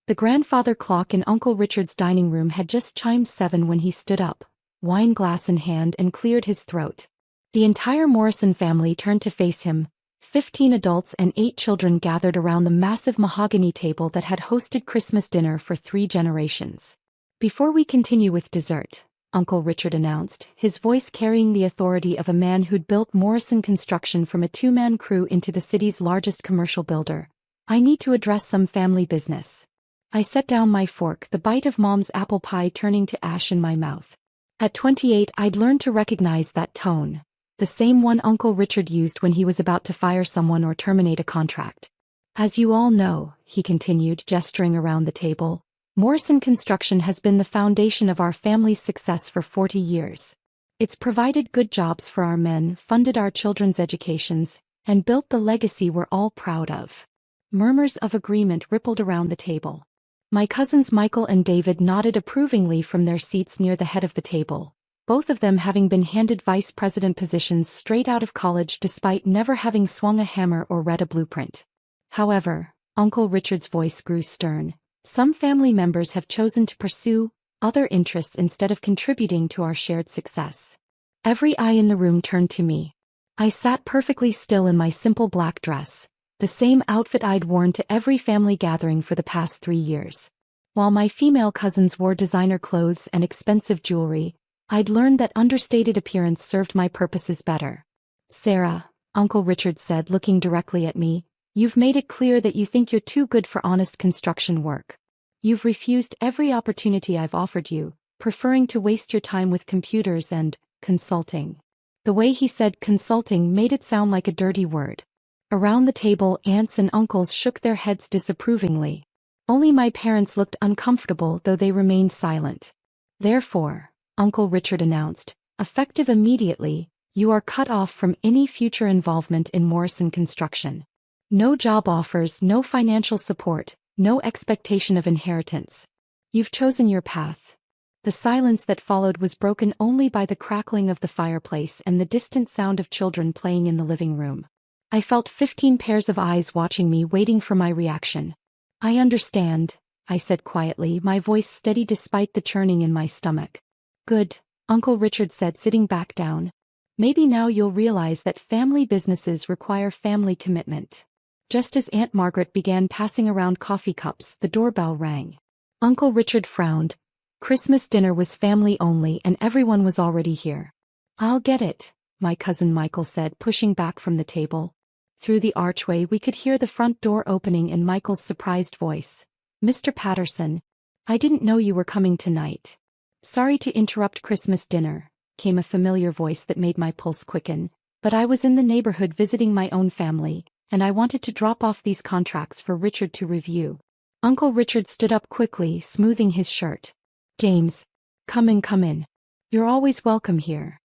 The grandfather clock in Uncle Richard's dining room had just chimed 7 when he stood up, wine glass in hand, and cleared his throat. The entire Morrison family turned to face him. 15 adults and 8 children gathered around the massive mahogany table that had hosted Christmas dinner for 3 generations. "Before we continue with dessert," Uncle Richard announced, his voice carrying the authority of a man who'd built Morrison Construction from a 2-man crew into the city's largest commercial builder, "I need to address some family business." I set down my fork, the bite of Mom's apple pie turning to ash in my mouth. At 28, I'd learned to recognize that tone, the same one Uncle Richard used when he was about to fire someone or terminate a contract. "As you all know," he continued, gesturing around the table, "Morrison Construction has been the foundation of our family's success for 40 years. It's provided good jobs for our men, funded our children's educations, and built the legacy we're all proud of." Murmurs of agreement rippled around the table. My cousins Michael and David nodded approvingly from their seats near the head of the table, both of them having been handed vice president positions straight out of college despite never having swung a hammer or read a blueprint. However, Uncle Richard's voice grew stern. "Some family members have chosen to pursue other interests instead of contributing to our shared success." Every eye in the room turned to me. I sat perfectly still in my simple black dress, the same outfit I'd worn to every family gathering for the past 3 years. While my female cousins wore designer clothes and expensive jewelry, I'd learned that understated appearance served my purposes better. "Sarah," Uncle Richard said, looking directly at me, "you've made it clear that you think you're too good for honest construction work. You've refused every opportunity I've offered you, preferring to waste your time with computers and consulting." The way he said consulting made it sound like a dirty word. Around the table, aunts and uncles shook their heads disapprovingly. Only my parents looked uncomfortable, though they remained silent. "Therefore," Uncle Richard announced, "effective immediately, you are cut off from any future involvement in Morrison Construction. No job offers, no financial support, no expectation of inheritance. You've chosen your path." The silence that followed was broken only by the crackling of the fireplace and the distant sound of children playing in the living room. I felt 15 pairs of eyes watching me, waiting for my reaction. "I understand," I said quietly, my voice steady despite the churning in my stomach. "Good," Uncle Richard said, sitting back down. "Maybe now you'll realize that family businesses require family commitment." Just as Aunt Margaret began passing around coffee cups, the doorbell rang. Uncle Richard frowned. Christmas dinner was family only and everyone was already here. "I'll get it," my cousin Michael said, pushing back from the table. Through the archway we could hear the front door opening and Michael's surprised voice. "Mr. Patterson, I didn't know you were coming tonight." "Sorry to interrupt Christmas dinner," came a familiar voice that made my pulse quicken, "but I was in the neighborhood visiting my own family, and I wanted to drop off these contracts for Richard to review." Uncle Richard stood up quickly, smoothing his shirt. "James, come in, come in. You're always welcome here."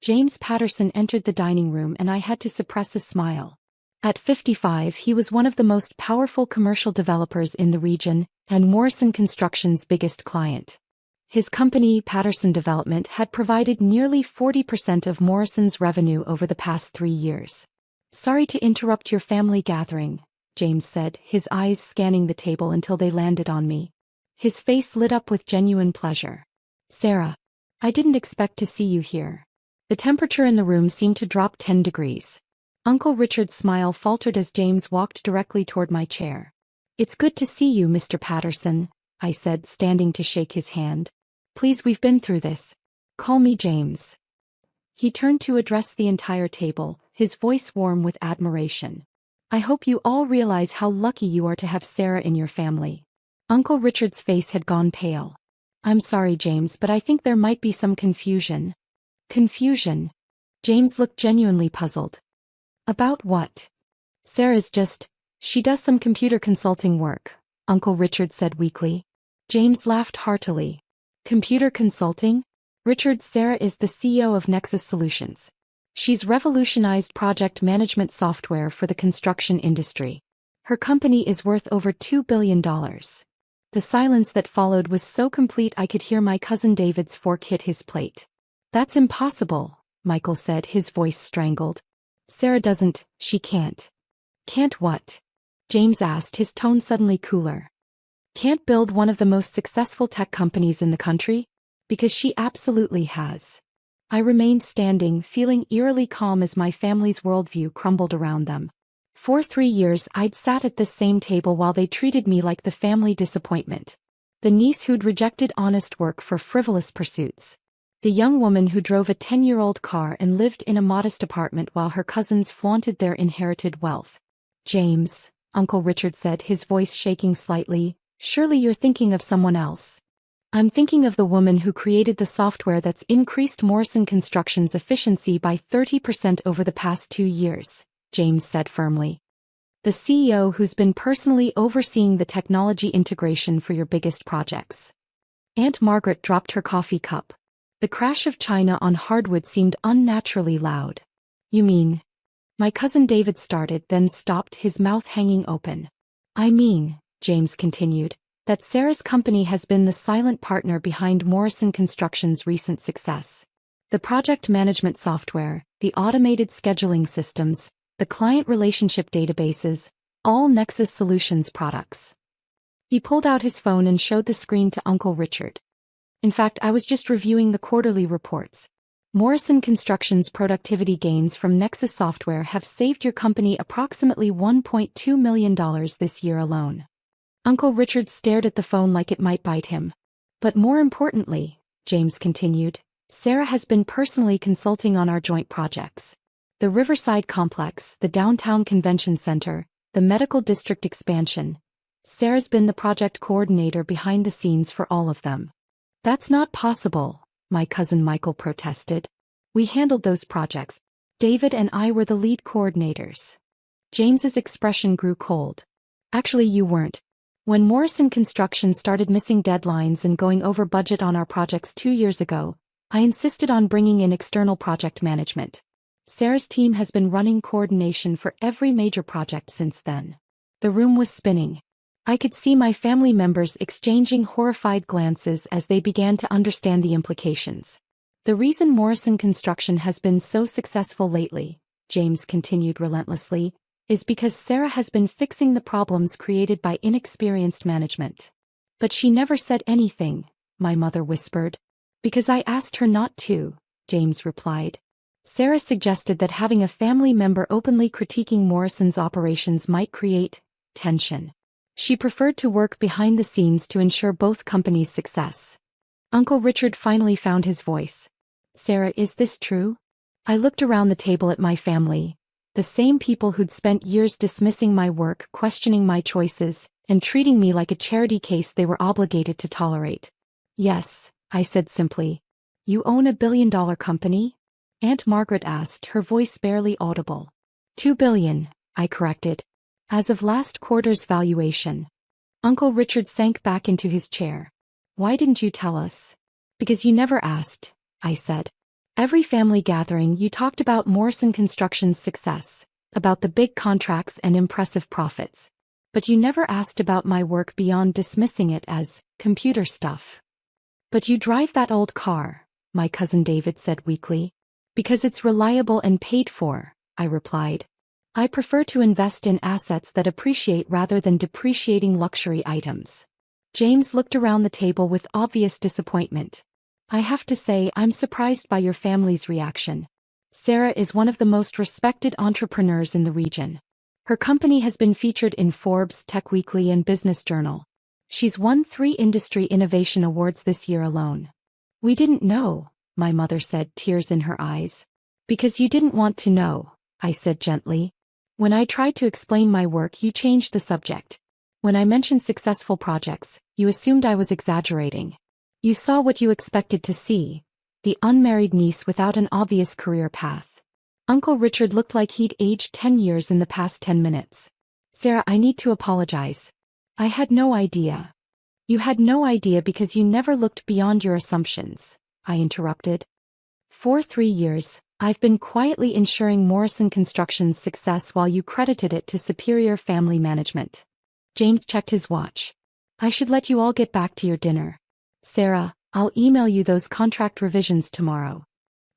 James Patterson entered the dining room and I had to suppress a smile. At 55, he was one of the most powerful commercial developers in the region, and Morrison Construction's biggest client. His company, Patterson Development, had provided nearly 40% of Morrison's revenue over the past 3 years. "Sorry to interrupt your family gathering," James said, his eyes scanning the table until they landed on me. His face lit up with genuine pleasure. "Sarah, I didn't expect to see you here." The temperature in the room seemed to drop 10 degrees. Uncle Richard's smile faltered as James walked directly toward my chair. "It's good to see you, Mr. Patterson," I said, standing to shake his hand. "Please, we've been through this. Call me James." He turned to address the entire table, his voice warm with admiration. "I hope you all realize how lucky you are to have Sarah in your family." Uncle Richard's face had gone pale. "I'm sorry, James, but I think there might be some confusion." "Confusion?" James looked genuinely puzzled. "About what?" She does some computer consulting work," Uncle Richard said weakly. James laughed heartily. "Computer consulting? Richard, Sarah is the CEO of Nexus Solutions. She's revolutionized project management software for the construction industry. Her company is worth over $2 billion. The silence that followed was so complete I could hear my cousin David's fork hit his plate. "That's impossible," Michael said, his voice strangled. "Sarah doesn't, she can't." "Can't what?" James asked, his tone suddenly cooler. Can't build one of the most successful tech companies in the country? Because she absolutely has. I remained standing, feeling eerily calm as my family's worldview crumbled around them. For 3 years I'd sat at this same table while they treated me like the family disappointment. The niece who'd rejected honest work for frivolous pursuits. The young woman who drove a 10-year-old car and lived in a modest apartment while her cousins flaunted their inherited wealth. James, Uncle Richard said, his voice shaking slightly, surely you're thinking of someone else. I'm thinking of the woman who created the software that's increased Morrison Construction's efficiency by 30% over the past 2 years, James said firmly. The CEO who's been personally overseeing the technology integration for your biggest projects. Aunt Margaret dropped her coffee cup. The crash of china on hardwood seemed unnaturally loud. You mean? My cousin David started, then stopped, his mouth hanging open. I mean, James continued, that Sarah's company has been the silent partner behind Morrison Construction's recent success. The project management software, the automated scheduling systems, the client relationship databases, all Nexus Solutions products. He pulled out his phone and showed the screen to Uncle Richard. In fact, I was just reviewing the quarterly reports. Morrison Construction's productivity gains from Nexus software have saved your company approximately $1.2 million this year alone. Uncle Richard stared at the phone like it might bite him. But more importantly, James continued, Sarah has been personally consulting on our joint projects. The Riverside Complex, the Downtown Convention Center, the Medical District expansion. Sarah's been the project coordinator behind the scenes for all of them. That's not possible, my cousin Michael protested. We handled those projects. David and I were the lead coordinators. James's expression grew cold. Actually, you weren't. When Morrison Construction started missing deadlines and going over budget on our projects 2 years ago, I insisted on bringing in external project management. Sarah's team has been running coordination for every major project since then. The room was spinning. I could see my family members exchanging horrified glances as they began to understand the implications. The reason Morrison Construction has been so successful lately, James continued relentlessly, is because Sarah has been fixing the problems created by inexperienced management. But she never said anything, my mother whispered. Because I asked her not to, James replied. Sarah suggested that having a family member openly critiquing Morrison's operations might create tension. She preferred to work behind the scenes to ensure both companies' success. Uncle Richard finally found his voice. Sarah, is this true? I looked around the table at my family, the same people who'd spent years dismissing my work, questioning my choices, and treating me like a charity case they were obligated to tolerate. Yes, I said simply. You own a billion-dollar company? Aunt Margaret asked, her voice barely audible. $2 billion, I corrected. As of last quarter's valuation. Uncle Richard sank back into his chair. Why didn't you tell us? Because you never asked, I said. Every family gathering you talked about Morrison Construction's success, about the big contracts and impressive profits. But you never asked about my work beyond dismissing it as computer stuff. But you drive that old car, my cousin David said weakly. Because it's reliable and paid for, I replied. I prefer to invest in assets that appreciate rather than depreciating luxury items. James looked around the table with obvious disappointment. I have to say, I'm surprised by your family's reaction. Sarah is one of the most respected entrepreneurs in the region. Her company has been featured in Forbes, Tech Weekly, and Business Journal. She's won 3 industry innovation awards this year alone. We didn't know, my mother said, tears in her eyes. Because you didn't want to know, I said gently. When I tried to explain my work, you changed the subject. When I mentioned successful projects, you assumed I was exaggerating. You saw what you expected to see, the unmarried niece without an obvious career path. Uncle Richard looked like he'd aged 10 years in the past 10 minutes. Sarah, I need to apologize. I had no idea. You had no idea because you never looked beyond your assumptions, I interrupted. For 3 years, I've been quietly ensuring Morrison Construction's success while you credited it to superior family management. James checked his watch. I should let you all get back to your dinner. Sarah, I'll email you those contract revisions tomorrow.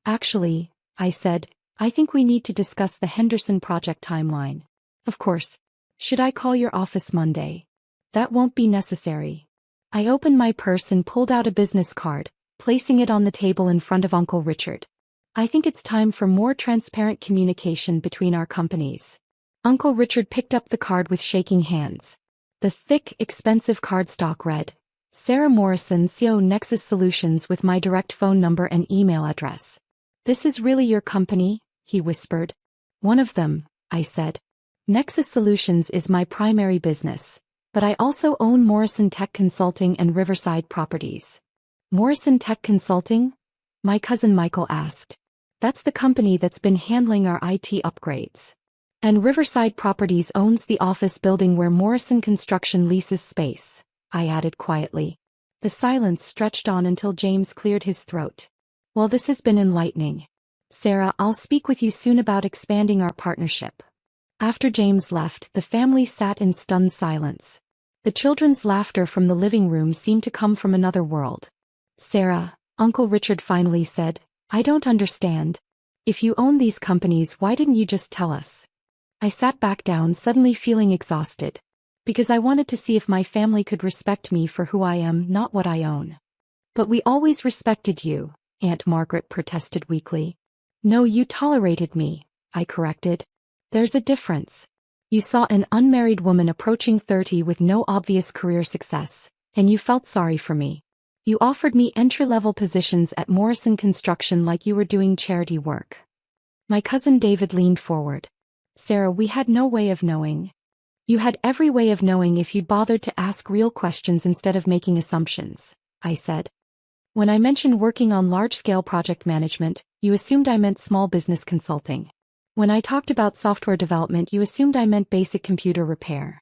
Actually, I said, I think we need to discuss the Henderson project timeline. Of course. Should I call your office Monday? That won't be necessary. I opened my purse and pulled out a business card, placing it on the table in front of Uncle Richard. I think it's time for more transparent communication between our companies. Uncle Richard picked up the card with shaking hands. The thick, expensive cardstock read, Sarah Morrison, CEO, Nexus Solutions, with my direct phone number and email address. This is really your company? He whispered. One of them, I said. Nexus Solutions is my primary business, but I also own Morrison Tech Consulting and Riverside Properties. Morrison Tech Consulting? My cousin Michael asked. That's the company that's been handling our IT upgrades. And Riverside Properties owns the office building where Morrison Construction leases space, I added quietly. The silence stretched on until James cleared his throat. Well, this has been enlightening. Sarah, I'll speak with you soon about expanding our partnership. After James left, the family sat in stunned silence. The children's laughter from the living room seemed to come from another world. Sarah, Uncle Richard finally said, I don't understand. If you own these companies, why didn't you just tell us? I sat back down, suddenly feeling exhausted. Because I wanted to see if my family could respect me for who I am, not what I own. But we always respected you, Aunt Margaret protested weakly. No, you tolerated me, I corrected. There's a difference. You saw an unmarried woman approaching 30 with no obvious career success, and you felt sorry for me. You offered me entry-level positions at Morrison Construction like you were doing charity work. My cousin David leaned forward. Sarah, we had no way of knowing. You had every way of knowing if you'd bothered to ask real questions instead of making assumptions, I said. When I mentioned working on large-scale project management, you assumed I meant small business consulting. When I talked about software development, you assumed I meant basic computer repair.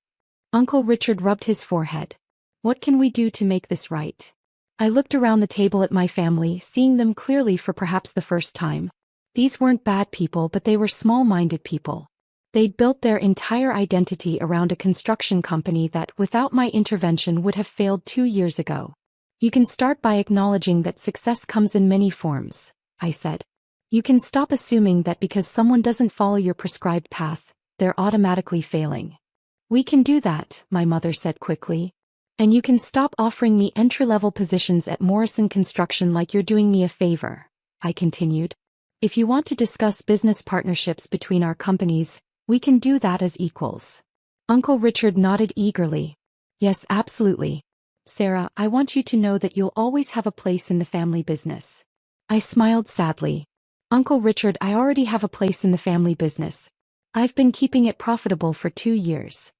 Uncle Richard rubbed his forehead. What can we do to make this right? I looked around the table at my family, seeing them clearly for perhaps the first time. These weren't bad people, but they were small-minded people. They'd built their entire identity around a construction company that, without my intervention, would have failed 2 years ago. You can start by acknowledging that success comes in many forms, I said. You can stop assuming that because someone doesn't follow your prescribed path, they're automatically failing. We can do that, my mother said quickly. And you can stop offering me entry-level positions at Morrison Construction like you're doing me a favor, I continued. If you want to discuss business partnerships between our companies, we can do that as equals. Uncle Richard nodded eagerly. Yes, absolutely. Sarah, I want you to know that you'll always have a place in the family business. I smiled sadly. Uncle Richard, I already have a place in the family business. I've been keeping it profitable for 2 years.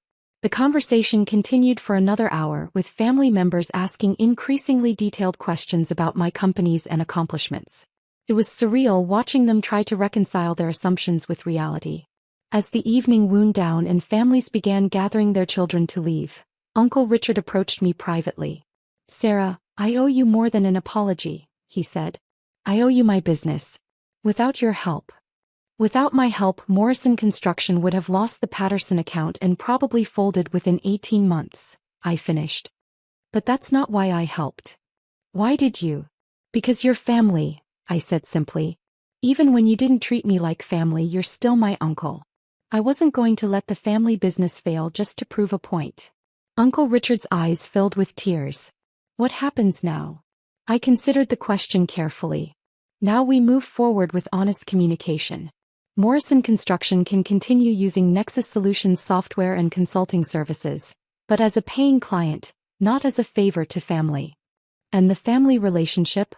The conversation continued for another hour, with family members asking increasingly detailed questions about my companies and accomplishments. It was surreal watching them try to reconcile their assumptions with reality. As the evening wound down and families began gathering their children to leave, Uncle Richard approached me privately. Sarah, I owe you more than an apology, he said. I owe you my business. Without your help. Without my help, Morrison Construction would have lost the Patterson account and probably folded within 18 months, I finished. But that's not why I helped. Why did you? Because you're family, I said simply. Even when you didn't treat me like family, you're still my uncle. I wasn't going to let the family business fail just to prove a point. Uncle Richard's eyes filled with tears. What happens now? I considered the question carefully. Now we move forward with honest communication. Morrison Construction can continue using Nexus Solutions software and consulting services, but as a paying client, not as a favor to family. And the family relationship?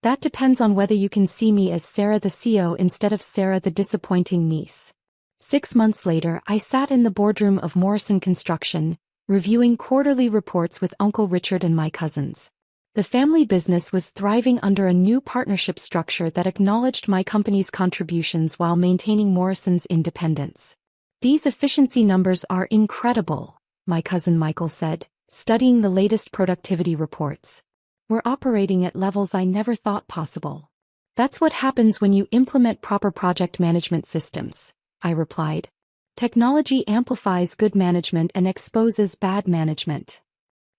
That depends on whether you can see me as Sarah the CEO instead of Sarah the disappointing niece. 6 months later, I sat in the boardroom of Morrison Construction, reviewing quarterly reports with Uncle Richard and my cousins. The family business was thriving under a new partnership structure that acknowledged my company's contributions while maintaining Morrison's independence. These efficiency numbers are incredible, my cousin Michael said, studying the latest productivity reports. We're operating at levels I never thought possible. That's what happens when you implement proper project management systems, I replied. Technology amplifies good management and exposes bad management.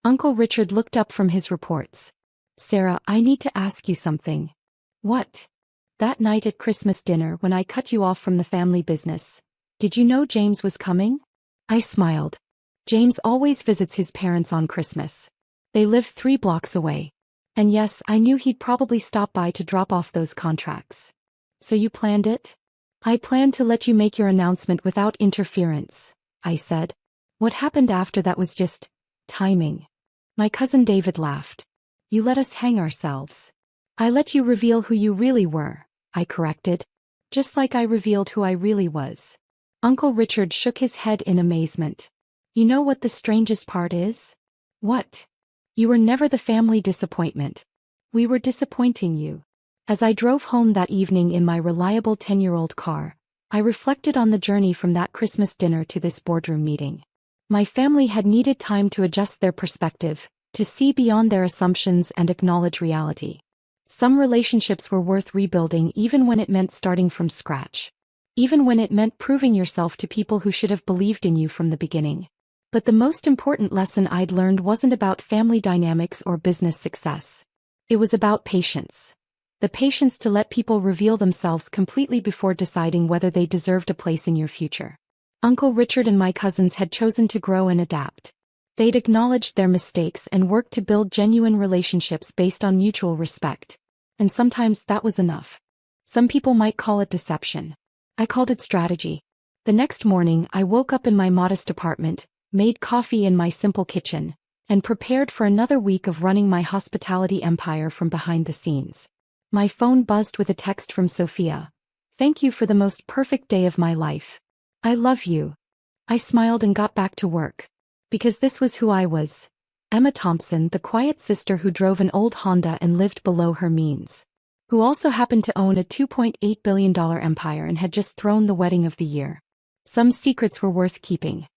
Uncle Richard looked up from his reports. Sarah, I need to ask you something. What? That night at Christmas dinner when I cut you off from the family business, did you know James was coming? I smiled. James always visits his parents on Christmas. They live 3 blocks away. And yes, I knew he'd probably stop by to drop off those contracts. So you planned it? I planned to let you make your announcement without interference, I said. What happened after that was just timing. My cousin David laughed. You let us hang ourselves. I let you reveal who you really were, I corrected. Just like I revealed who I really was. Uncle Richard shook his head in amazement. You know what the strangest part is? What? You were never the family disappointment. We were disappointing you. As I drove home that evening in my reliable 10-year-old car, I reflected on the journey from that Christmas dinner to this boardroom meeting. My family had needed time to adjust their perspective, to see beyond their assumptions and acknowledge reality. Some relationships were worth rebuilding even when it meant starting from scratch. Even when it meant proving yourself to people who should have believed in you from the beginning. But the most important lesson I'd learned wasn't about family dynamics or business success. It was about patience. The patience to let people reveal themselves completely before deciding whether they deserved a place in your future. Uncle Richard and my cousins had chosen to grow and adapt. They'd acknowledged their mistakes and worked to build genuine relationships based on mutual respect. And sometimes that was enough. Some people might call it deception. I called it strategy. The next morning, I woke up in my modest apartment, made coffee in my simple kitchen, and prepared for another week of running my hospitality empire from behind the scenes. My phone buzzed with a text from Sophia. Thank you for the most perfect day of my life. I love you. I smiled and got back to work. Because this was who I was. Emma Thompson, the quiet sister who drove an old Honda and lived below her means. Who also happened to own a $2.8 billion empire and had just thrown the wedding of the year. Some secrets were worth keeping.